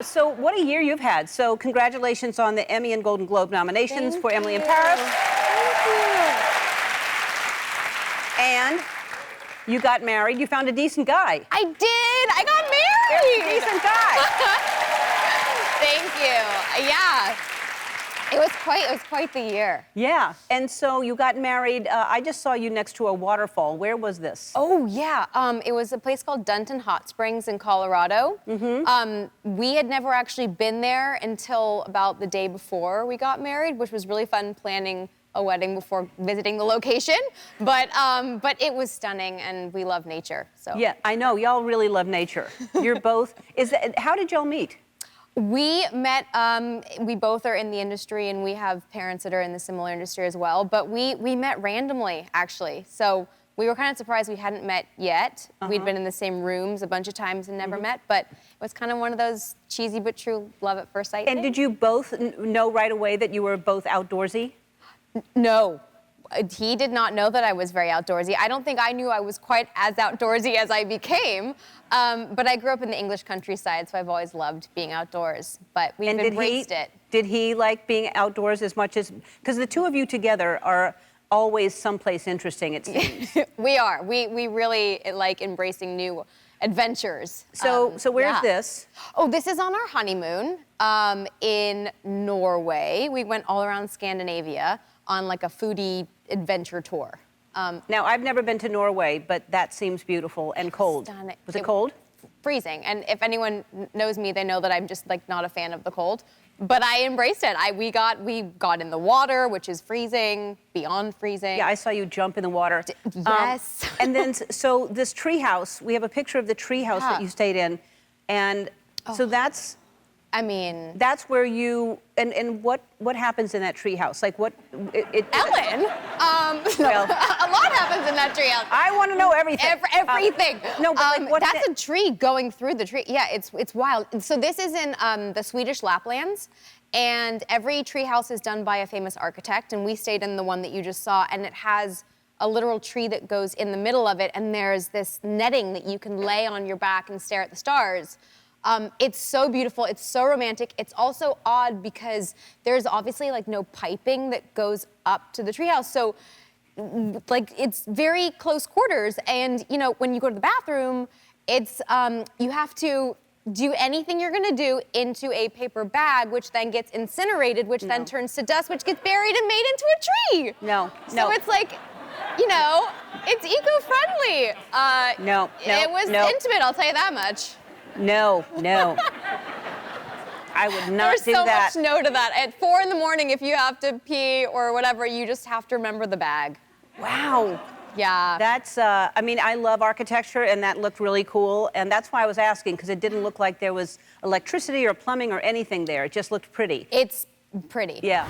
So what a year you've had. So congratulations on the Emmy and Golden Globe nominations for Emily in Paris. Thank you. And you got married. You found a decent guy. I did. I got married. A decent guy. Thank you. Yeah. It was quite the year. Yeah. And so you got married. I just saw you next to a waterfall. Where was this? Oh, yeah. It was a place called Dunton Hot Springs in Colorado. We had never actually been there until about the day before we got married, which was really fun planning a wedding before visiting the location. But it was stunning, and we love nature. So Yeah, I know. Y'all really love nature. You're both. How did y'all meet? We met, we both are in the industry, and we have parents that are in the similar industry as well, but we met randomly, actually. So we were kind of surprised we hadn't met yet. We'd been in the same rooms a bunch of times and never met, but it was kind of one of those cheesy but true love at first sight And things. did you both know right away that you were both outdoorsy? No. He did not know that I was very outdoorsy. I don't think I knew I was quite as outdoorsy as I became. But I grew up in the English countryside, so I've always loved being outdoors. But we've embraced it. Did he like being outdoors as much as... Because the two of you together are always someplace interesting, it seems. We are. We really like embracing new adventures. So where's this? Oh, this is on our honeymoon in Norway. We went all around Scandinavia on like a foodie adventure tour. Now, I've never been to Norway, but that seems beautiful and cold. Stunning. Was it cold? Freezing. And if anyone knows me, they know that I'm just like not a fan of the cold. But I embraced it. We got in the water, which is freezing, beyond freezing. Yeah, I saw you jump in the water. Yes. And then, so this treehouse, we have a picture of the treehouse that you stayed in. And so that's... I mean... That's where you... And what happens in that treehouse? Like what... Ellen? Well, a lot happens in that treehouse. I want to know everything. Everything. No, but like, that's a tree going through the tree. Yeah, it's wild. So this is in the Swedish Laplands, and every treehouse is done by a famous architect, and we stayed in the one that you just saw, and it has a literal tree that goes in the middle of it, and there's this netting that you can lay on your back and stare at the stars. It's so beautiful, it's so romantic. It's also odd because there's obviously like no piping that goes up to the treehouse. So like it's very close quarters, and you know, when you go to the bathroom, it's, you have to do anything you're gonna do into a paper bag, which then gets incinerated, which then turns to dust, which gets buried and made into a tree. No. So it's like, you know, it's eco-friendly. It was intimate, I'll tell you that much. No. I would not do that. There's so much no to that. At 4 in the morning, if you have to pee or whatever, you just have to remember the bag. Wow. Yeah. That's, I mean, I love architecture, and that looked really cool. And that's why I was asking, because it didn't look like there was electricity or plumbing or anything there. It just looked pretty. It's pretty. Yeah.